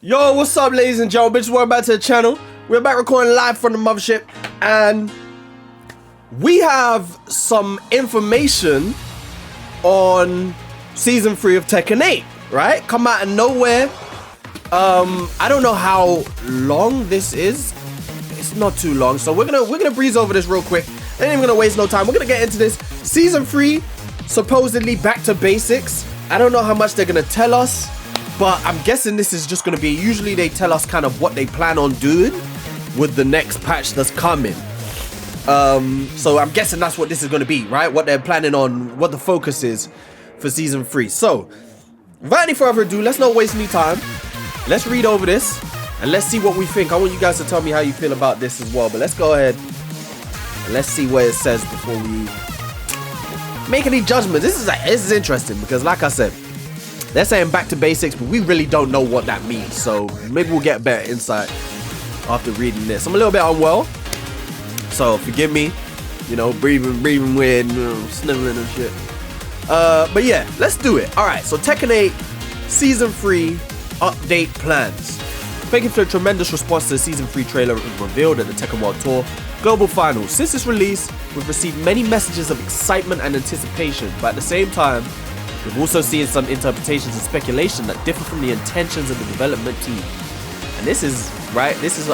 Yo, what's up, ladies and gentlemen? Welcome back to the channel. We're back recording live from the mothership, and we have some information on season 3 of Tekken 8, right? Come out of nowhere. I don't know how long this is. It's not too long, so we're gonna breeze over this real quick. I ain't even gonna waste no time. We're gonna get into this. Season 3, supposedly back to basics. I don't know how much they're gonna tell us, but I'm guessing this is just gonna be, usually they tell us kind of what they plan on doing with the next patch that's coming. So I'm guessing that's what this is gonna be, right? What they're planning on, what the focus is for season 3. So without any further ado, let's not waste any time. Let's read over this and let's see what we think. I want you guys to tell me how you feel about this as well, but let's go ahead and let's see what it says before we make any judgments. This is interesting because, like I said, they're saying back to basics, but we really don't know what that means. So maybe we'll get better insight after reading this. I'm a little bit unwell, so forgive me. You know, breathing weird, sniveling and shit. But yeah, let's do it. All right, so Tekken 8 Season 3 update plans. Thank you for the tremendous response to the Season 3 trailer revealed at the Tekken World Tour Global Finals. Since its release, we've received many messages of excitement and anticipation, but at the same time, we've also seen some interpretations and speculation that differ from the intentions of the development team. And this is, right, this is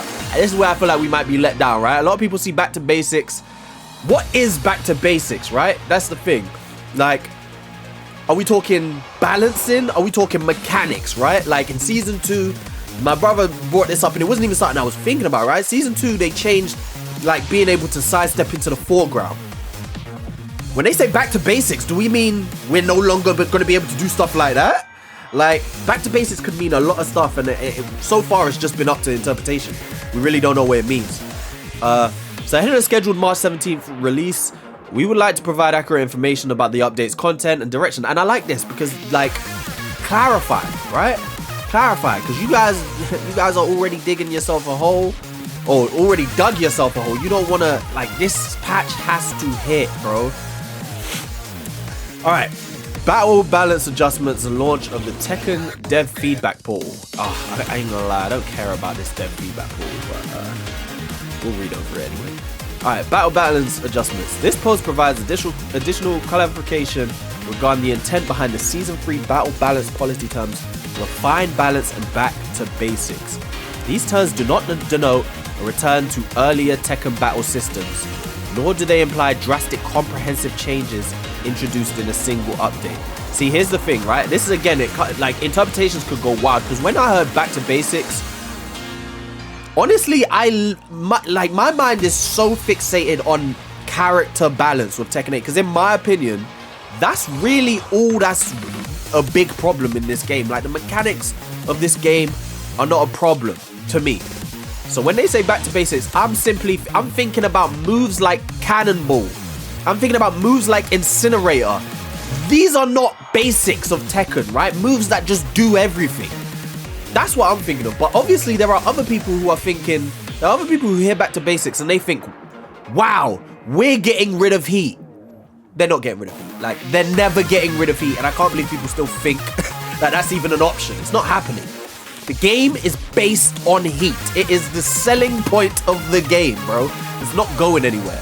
where I feel like we might be let down, right? A lot of people see back to basics. What is back to basics, right? That's the thing. Like, are we talking balancing? Are we talking mechanics, right? Like in Season 2, my brother brought this up and it wasn't even something I was thinking about, right? Season 2, they changed, like, being able to sidestep into the foreground. When they say back to basics, do we mean we're no longer going to be able to do stuff like that? Like, back to basics could mean a lot of stuff, and so far it's just been up to interpretation. We really don't know what it means. So ahead of the scheduled March 17th release, we would like to provide accurate information about the update's content and direction. And I like this because, like, clarify, right? Clarify, because you guys are already digging yourself a hole, or already dug yourself a hole. You don't want to, like, this patch has to hit, bro. Alright, battle balance adjustments and launch of the Tekken dev feedback portal. Oh, I ain't gonna lie, I don't care about this dev feedback portal, but we'll read over it anyway. Alright, battle balance adjustments. This post provides additional clarification regarding the intent behind the Season 3 battle balance policy terms, refined balance and back to basics. These terms do not denote a return to earlier Tekken battle systems, nor do they imply drastic comprehensive changes introduced in a single update. See, here's the thing, right? This is, again, like, interpretations could go wild, because when I heard back to basics, honestly, my mind is so fixated on character balance with Tekken 8, because in my opinion, that's really all that's a big problem in this game. Like, the mechanics of this game are not a problem to me. So when they say back to basics, I'm thinking about moves like Cannonball. I'm thinking about moves like Incinerator. These are not basics of Tekken, right? Moves that just do everything. That's what I'm thinking of. But obviously there are other people who are thinking, there are other people who hear back to basics and they think, wow, we're getting rid of heat. They're not getting rid of heat. Like, they're never getting rid of heat. And I can't believe people still think that that's even an option. It's not happening. The game is based on heat. It is the selling point of the game, bro. It's not going anywhere.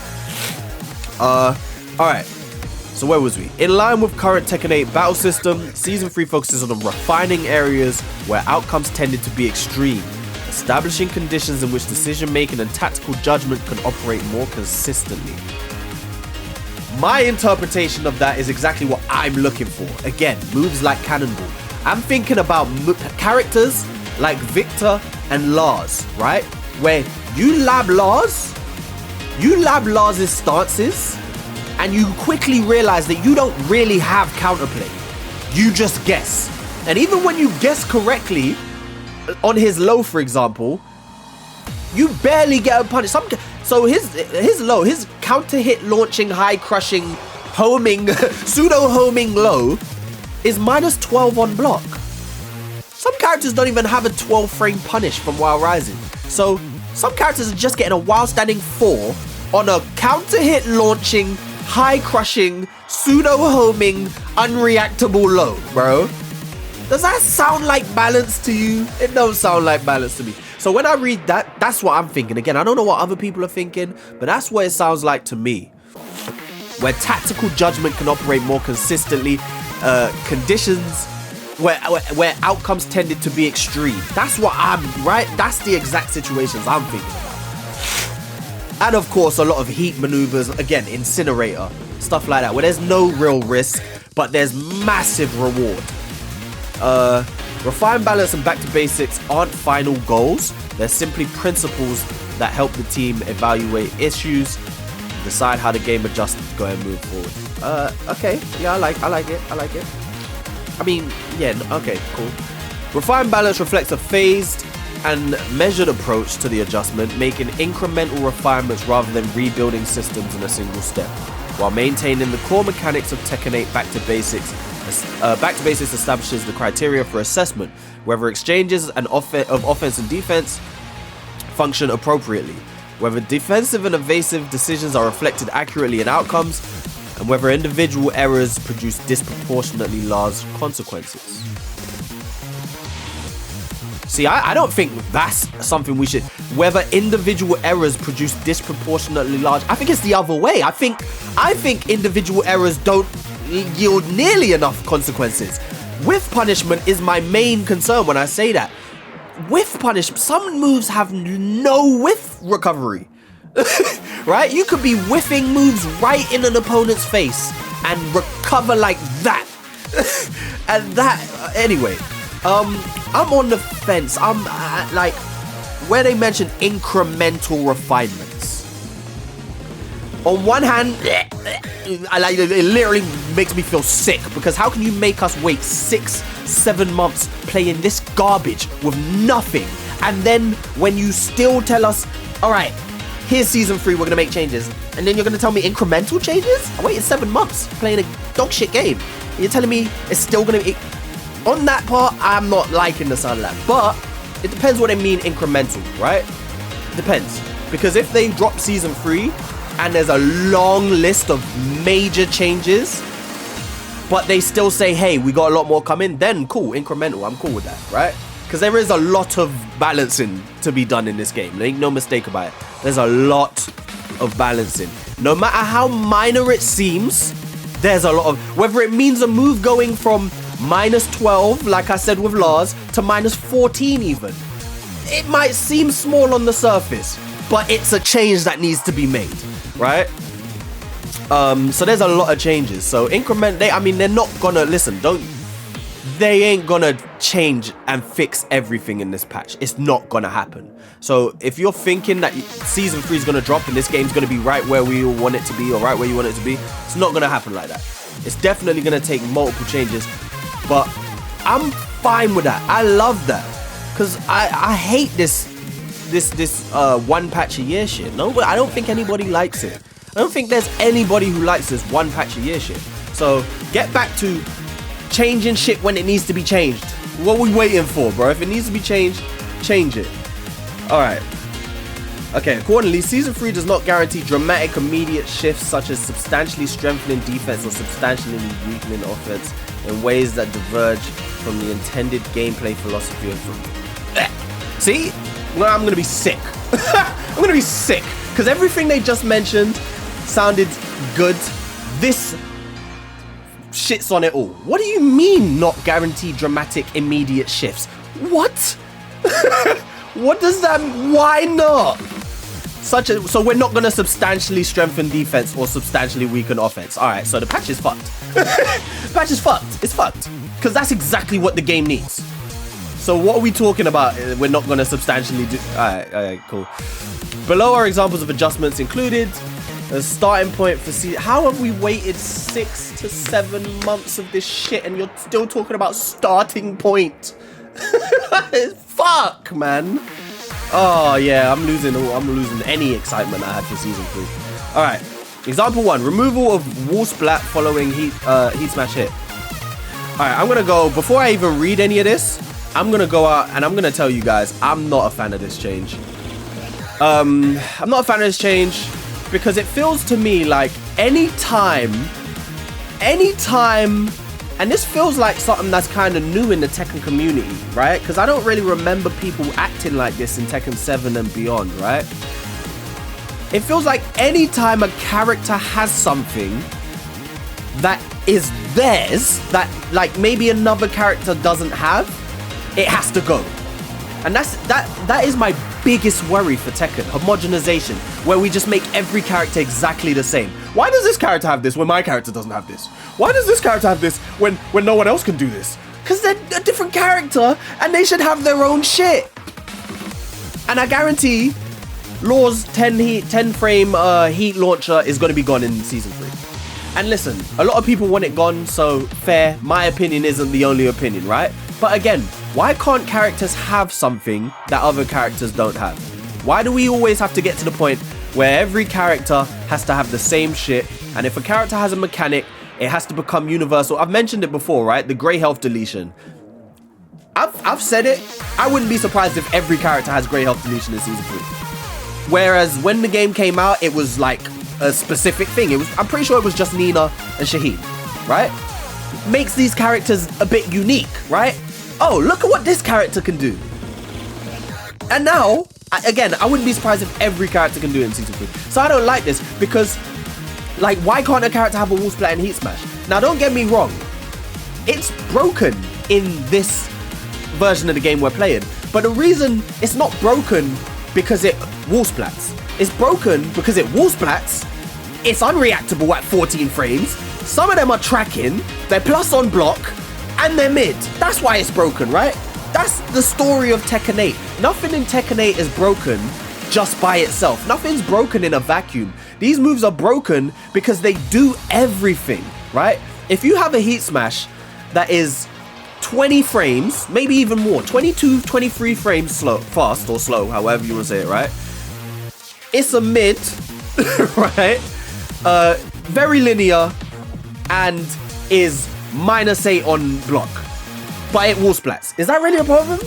Alright. So where was we? In line with current Tekken 8 battle system, Season 3 focuses on refining areas where outcomes tended to be extreme, establishing conditions in which decision-making and tactical judgment can operate more consistently. My interpretation of that is exactly what I'm looking for. Again, moves like Cannonball. I'm thinking about characters like Victor and Lars, right? Where you lab Lars' stances, and you quickly realize that you don't really have counterplay. You just guess. And even when you guess correctly, on his low, for example, you barely get a punish. So his low, his counter hit launching, high crushing, homing, pseudo homing low is minus 12 on block. Some characters don't even have a 12 frame punish from While Rising. So some characters are just getting a while standing 4 on a counter hit launching, high crushing, pseudo homing, unreactable low, bro. Does that sound like balance to you? It don't sound like balance to me. So when I read that, that's what I'm thinking. Again, I don't know what other people are thinking, but that's what it sounds like to me. Where tactical judgment can operate more consistently, conditions where outcomes tended to be extreme. That's what right? That's the exact situations I'm thinking about. And of course, a lot of heat maneuvers, again, incinerator, stuff like that, where there's no real risk, but there's massive reward. Refine, balance, and back to basics aren't final goals. They're simply principles that help the team evaluate issues, decide how the game adjusts, go and move forward. Okay, yeah, I like it. I mean, yeah, okay, cool. Refine, balance reflects a phased and measured approach to the adjustment, making incremental refinements rather than rebuilding systems in a single step, while maintaining the core mechanics of Tekken 8. Back to basics establishes the criteria for assessment, whether exchanges of offense and defense function appropriately, whether defensive and evasive decisions are reflected accurately in outcomes, and whether individual errors produce disproportionately large consequences. See, I don't think that's something we should... Whether individual errors produce disproportionately large... I think it's the other way. I think individual errors don't yield nearly enough consequences. Whiff punishment is my main concern when I say that. Whiff punishment... Some moves have no whiff recovery. Right? You could be whiffing moves right in an opponent's face and recover like that. And that... Anyway... I'm on the fence. I'm like, where they mention incremental refinements. On one hand, I like it literally makes me feel sick, because how can you make us wait 6-7 months playing this garbage with nothing, and then when you still tell us, all right, here's season 3, we're gonna make changes, and then you're gonna tell me incremental changes? I waited 7 months playing a dog shit game. You're telling me it's still gonna be... On that part, I'm not liking the sound of that. But it depends what they mean incremental, right? Depends. Because if they drop season 3 and there's a long list of major changes, but they still say, hey, we got a lot more coming, then cool, incremental. I'm cool with that, right? Because there is a lot of balancing to be done in this game. There ain't no mistake about it. There's a lot of balancing. No matter how minor it seems, there's a lot of... Whether it means a move going from -12, like I said with Lars, to -14 even. It might seem small on the surface, but it's a change that needs to be made, right? So there's a lot of changes. So they're not gonna... Listen, they ain't gonna change and fix everything in this patch. It's not gonna happen. So if you're thinking that season 3 is gonna drop and this game's gonna be right where we all want it to be, or right where you want it to be, it's not gonna happen like that. It's definitely gonna take multiple changes. But I'm fine with that. I love that, because I hate this one patch a year shit. No, but I don't think anybody likes it. I don't think there's anybody who likes this one patch a year shit. So get back to changing shit when it needs to be changed. What are we waiting for, bro? If it needs to be changed, change it. All right. Okay, accordingly, Season 3 does not guarantee dramatic immediate shifts such as substantially strengthening defense or substantially weakening offense in ways that diverge from the intended gameplay philosophy of them. See? Well, I'm gonna be sick. I'm gonna be sick, because everything they just mentioned sounded good. This shits on it all. What do you mean not guarantee dramatic immediate shifts? What? What does that mean? Why not? So we're not gonna substantially strengthen defense or substantially weaken offense. All right, so the patch is fucked. The patch is fucked. It's fucked, because that's exactly what the game needs. So what are we talking about? We're not gonna substantially do... All right, cool. Below are examples of adjustments included. A starting point for season... How have we waited 6 to 7 months of this shit and you're still talking about starting point? Fuck, man. Oh yeah, I'm losing any excitement I had for season 3. All right, example 1: removal of wall splat following heat smash hit. All right, I'm gonna go, before I even read any of this, I'm gonna go out and I'm gonna tell you guys I'm not a fan of this change. I'm not a fan of this change because it feels to me like anytime And this feels like something that's kind of new in the Tekken community, right? Because I don't really remember people acting like this in Tekken 7 and beyond, right? It feels like anytime a character has something that is theirs, that like maybe another character doesn't have, it has to go. And that is my biggest worry for Tekken, homogenization, where we just make every character exactly the same. Why does this character have this when my character doesn't have this? Why does this character have this when no one else can do this? Because they're a different character and they should have their own shit. And I guarantee Law's 10 frame heat launcher is going to be gone in season 3. And listen, a lot of people want it gone, so fair. My opinion isn't the only opinion, right? But again, why can't characters have something that other characters don't have? Why do we always have to get to the point where every character has to have the same shit? And if a character has a mechanic, it has to become universal. I've mentioned it before, right? The grey health deletion. I've said it. I wouldn't be surprised if every character has grey health deletion in season 3. Whereas when the game came out, it was like a specific thing. I'm pretty sure it was just Nina and Shaheen, right? Makes these characters a bit unique, right? Oh, look at what this character can do. And now, again, I wouldn't be surprised if every character can do it in season 3. So I don't like this because, like, why can't a character have a wall splat and heat smash? Now, don't get me wrong. It's broken in this version of the game we're playing. But the reason it's not broken because it wall splats. It's broken because it wall splats. It's unreactable at 14 frames. Some of them are tracking. They're plus on block. And they're mid. That's why it's broken, right? That's the story of Tekken 8. Nothing in Tekken 8 is broken just by itself. Nothing's broken in a vacuum. These moves are broken because they do everything, right? If you have a heat smash that is 20 frames, maybe even more, 22, 23 frames slow, fast or slow, however you want to say it, right? It's a mid, right? Very linear and is -8 on block, but it wall splats. Is that really a problem?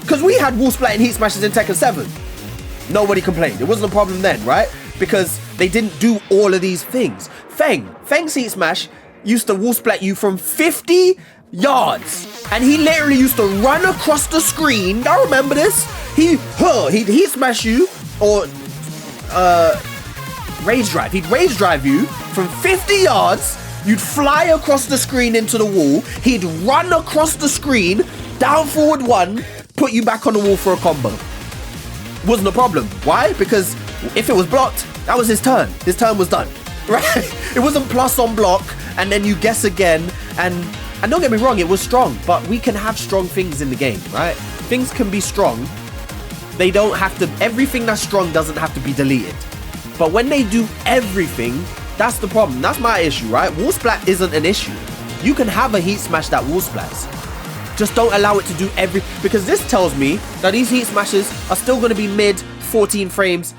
Because we had wall splatting heat smashes in Tekken 7. Nobody complained. It wasn't a problem then, right? Because they didn't do all of these things. Feng's heat smash used to wall splat you from 50 yards, and he literally used to run across the screen. I remember this. He'd heat smash you, or rage drive. He'd rage drive you from 50 yards. You'd fly across the screen into the wall. He'd run across the screen, down forward 1, put you back on the wall for a combo. Wasn't a problem. Why? Because if it was blocked, that was his turn. His turn was done, right? It wasn't plus on block, and then you guess again. And don't get me wrong, it was strong, but we can have strong things in the game, right? Things can be strong. They don't have to, everything that's strong doesn't have to be deleted. But when they do everything, that's the problem. That's my issue, right? Wall splat isn't an issue. You can have a heat smash that wall splats. Just don't allow it to do because this tells me that these heat smashes are still going to be mid 14 frames,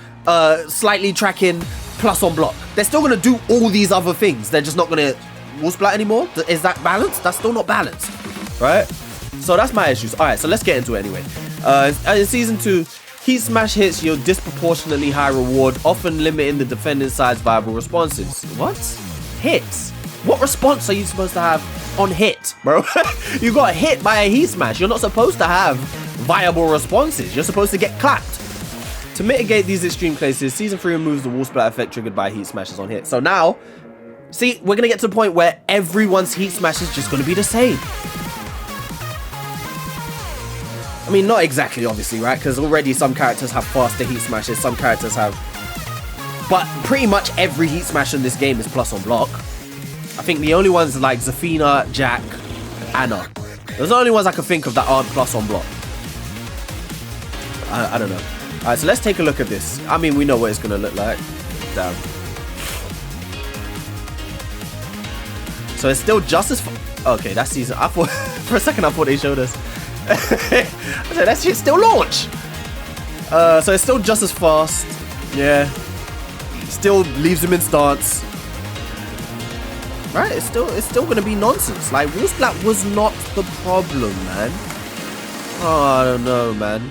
slightly tracking, plus on block. They're still going to do all these other things. They're just not going to wall splat anymore. Is that balanced? That's still not balanced, right? So that's my issues. All right, so let's get into it anyway. In season 2, heat smash hits your disproportionately high reward, often limiting the defending side's viable responses. What? Hits? What response are you supposed to have on hit, bro? You got hit by a heat smash. You're not supposed to have viable responses. You're supposed to get clapped. To mitigate these extreme cases, season 3 removes the wall splat effect triggered by heat smashes on hit. So now, see, we're going to get to the point where everyone's heat smash is just going to be the same. I mean, not exactly, obviously, right? Because already some characters have faster heat smashes, some characters have... But pretty much every heat smash in this game is plus on block. I think the only ones like Zafina, Jack, Anna. Those are the only ones I can think of that aren't plus on block. I don't know. Alright, so let's take a look at this. I mean, we know what it's going to look like. Damn. So it's still just as... Okay, that's season... I thought... For a second, I thought they showed us. I said, that shit still launch. So it's still just as fast. Yeah. Still leaves him in stance. Right? It's still gonna be nonsense. Like, wall splat was not the problem, man. Oh, I don't know, man.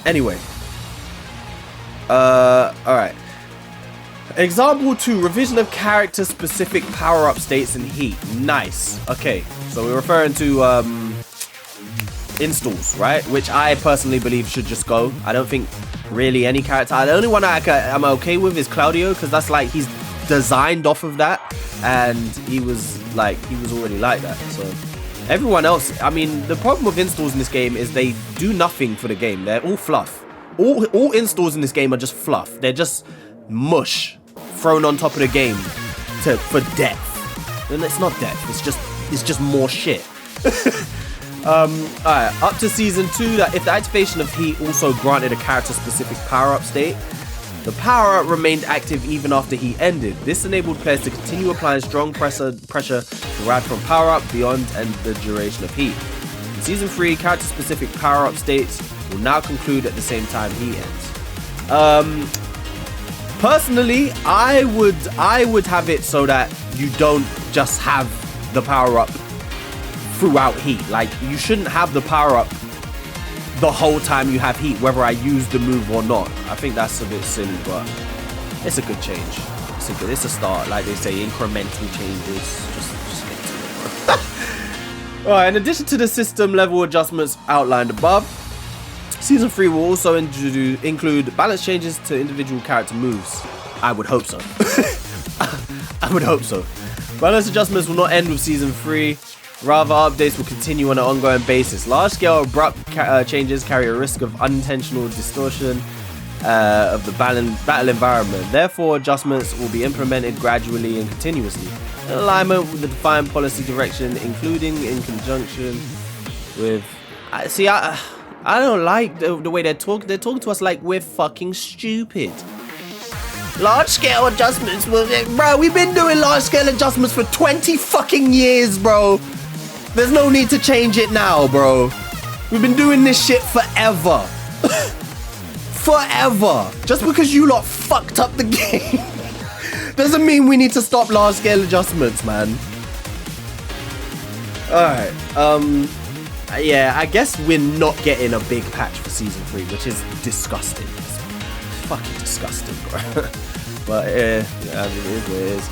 Anyway. Alright. Example 2, revision of character-specific power-up states in Heat. Nice. Okay, so we're referring to installs, right? Which I personally believe should just go. I don't think really any character. The only one I'm okay with is Claudio, because that's like he's designed off of that, and he was already like that. So everyone else, I mean, the problem with installs in this game is they do nothing for the game. They're all fluff. All installs in this game are just fluff. They're just mush thrown on top of the game for depth. And it's not depth. It's just more shit. Alright, up to season 2, that if the activation of Heat also granted a character-specific power-up state, the power-up remained active even after Heat ended. This enabled players to continue applying strong pressure derived from power-up beyond and the duration of Heat. In season 3, character-specific power-up states will now conclude at the same time Heat ends. Personally, I would have it so that you don't just have the power-up throughout Heat. Like, you shouldn't have the power-up the whole time you have Heat, whether I use the move or not. I think that's a bit silly, but it's a good change. It's a start. Like they say, incremental changes. Just get to it, bro. Alright, in addition to the system level adjustments outlined above, Season 3 will also include balance changes to individual character moves. I would hope so. I would hope so. Balance adjustments will not end with Season 3. Rather, updates will continue on an ongoing basis. Large-scale abrupt changes carry a risk of unintentional distortion of the battle environment. Therefore, adjustments will be implemented gradually and continuously, in alignment with the defined policy direction, including in conjunction with... I don't like the way they're talking. They're talking to us like we're fucking stupid. Large-scale adjustments, bro. We've been doing large-scale adjustments for 20 fucking years, bro. There's no need to change it now, bro. We've been doing this shit forever. Forever. Just because you lot fucked up the game doesn't mean we need to stop large-scale adjustments, man. Alright, yeah, I guess we're not getting a big patch for Season 3, which is disgusting. It's fucking disgusting, bro. But, yeah, it is what it is.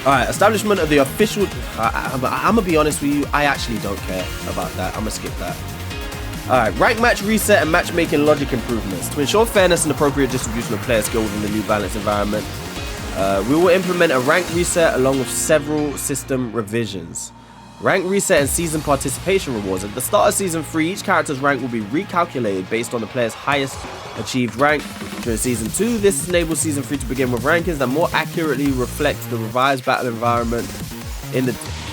Alright, establishment of the official... I'm gonna be honest with you, I actually don't care about that. I'm gonna skip that. Alright, rank match reset and matchmaking logic improvements. To ensure fairness and appropriate distribution of player skill within the new balanced environment, we will implement a rank reset along with several system revisions. Rank reset and season participation rewards. At the start of Season 3, each character's rank will be recalculated based on the player's highest achieved rank. During Season 2, this enables Season 3 to begin with rankings that more accurately reflect the revised battle environment.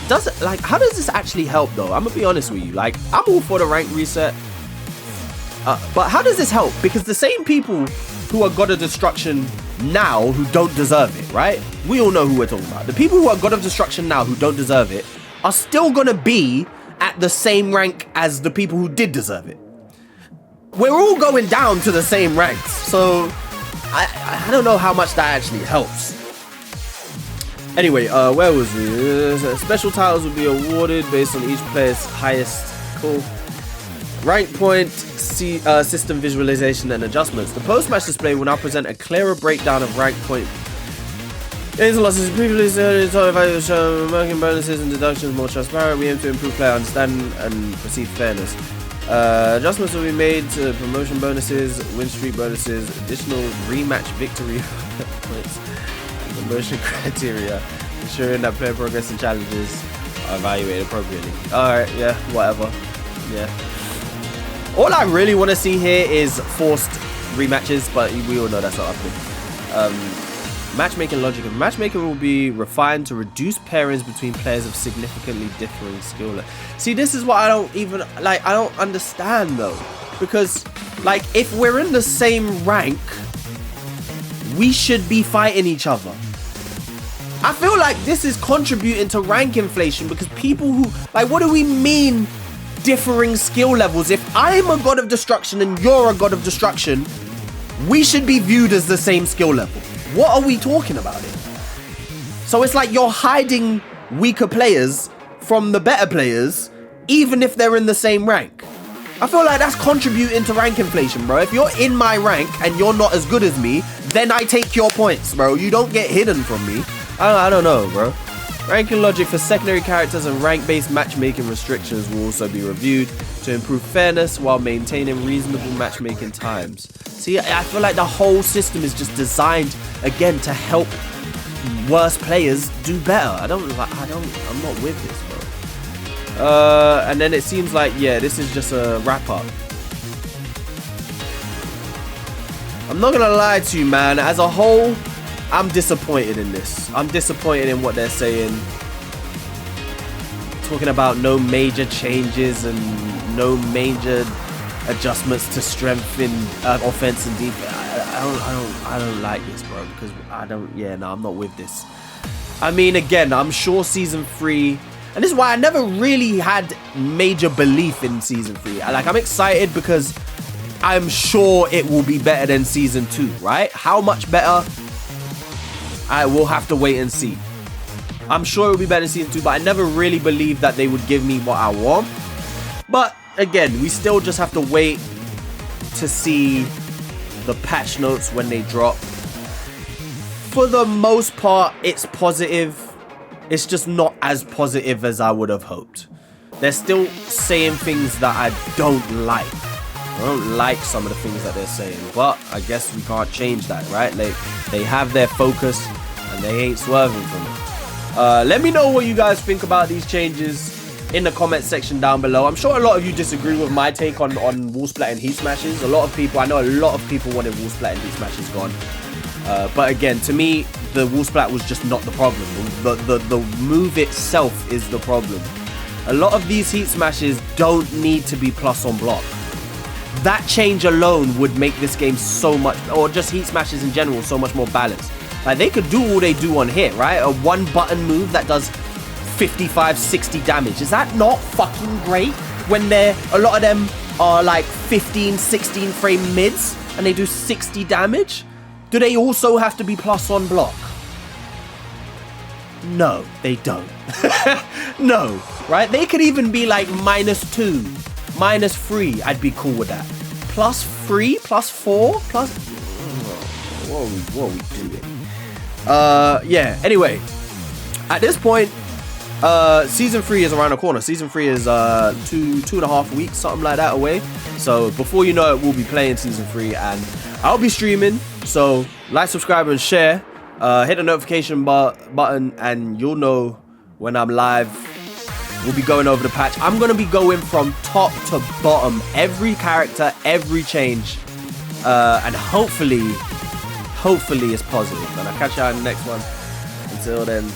How does this actually help, though? I'm gonna be honest with you. Like, I'm all for the rank reset. But how does this help? Because the same people who are God of Destruction now who don't deserve it, right? We all know who we're talking about. The people who are God of Destruction now who don't deserve it are still gonna be at the same rank as the people who did deserve it. We're all going down to the same ranks, so I don't know how much that actually helps. Anyway, where was it? Special titles will be awarded based on each player's highest rank point, system visualization and adjustments. The post-match display will now present a clearer breakdown of rank point gains and losses. Previously, marking bonuses and deductions more transparent. We aim to improve player understanding and perceived fairness. Adjustments will be made to promotion bonuses, win streak bonuses, additional rematch victory points, and promotion criteria, ensuring that player progress and challenges are evaluated appropriately. Alright, yeah, whatever. Yeah. All I really want to see here is forced rematches, but we all know that's not happening. Matchmaking logic. Matchmaking will be refined to reduce pairings between players of significantly differing skill level. See, this is what I don't understand though, because like if we're in the same rank, we should be fighting each other. I feel like this is contributing to rank inflation, because people who like, what do we mean differing skill levels? If I'm a God of Destruction and you're a God of Destruction, we should be viewed as the same skill level. What are we talking about here? So it's like you're hiding weaker players from the better players, even if they're in the same rank. I feel like that's contributing to rank inflation, bro. If you're in my rank and you're not as good as me, then I take your points, bro. You don't get hidden from me. I don't know, bro. Ranking logic for secondary characters and rank-based matchmaking restrictions will also be reviewed to improve fairness while maintaining reasonable matchmaking times. See, I feel like the whole system is just designed, again, to help worse players do better. I'm not with this, bro. And then it seems like, yeah, this is just a wrap-up. I'm not gonna lie to you, man. As a whole, I'm disappointed in this. I'm disappointed in what they're saying. Talking about no major changes and no major adjustments to strengthen offense and defense. I don't like this, bro, because I'm not with this. I mean, again, I'm sure season 3, and this is why I never really had major belief in season 3. I'm excited because I'm sure it will be better than season 2, right? How much better? I will have to wait and see. I'm sure it will be better than season 2, but I never really believed that they would give me what I want. But again, we still just have to wait to see the patch notes when they drop. For the most part, it's positive. It's just not as positive as I would have hoped. They're still saying things that I don't like. I don't like some of the things that they're saying, but I guess we can't change that, right? They have their focus and they ain't swerving from it. Let me know what you guys think about these changes in the comment section down below. I'm sure a lot of you disagree with my take on wall splat and heat smashes. I know a lot of people wanted wall splat and heat smashes gone. But again, to me, the wall splat was just not the problem. The move itself is the problem. A lot of these heat smashes don't need to be plus on block. That change alone would make this game so much, or just heat smashes in general, so much more balanced. Like, they could do all they do on hit, right? A one button move that does 55, 60 damage. Is that not fucking great? When a lot of them are like 15, 16 frame mids and they do 60 damage? Do they also have to be plus on block? No, they don't. No, right? They could even be like -2, -3. I'd be cool with that. +3, +4, plus... What are we doing? Yeah, anyway. At this point, season 3 is around the corner. Season 3 is 2.5 weeks, something like that away. So before you know it, we'll be playing season 3 and I'll be streaming. So like, subscribe and share. Hit the notification button and you'll know when I'm live. We'll be going over the patch. I'm going to be going from top to bottom. Every character, every change. And hopefully it's positive. And I'll catch you on the next one. Until then.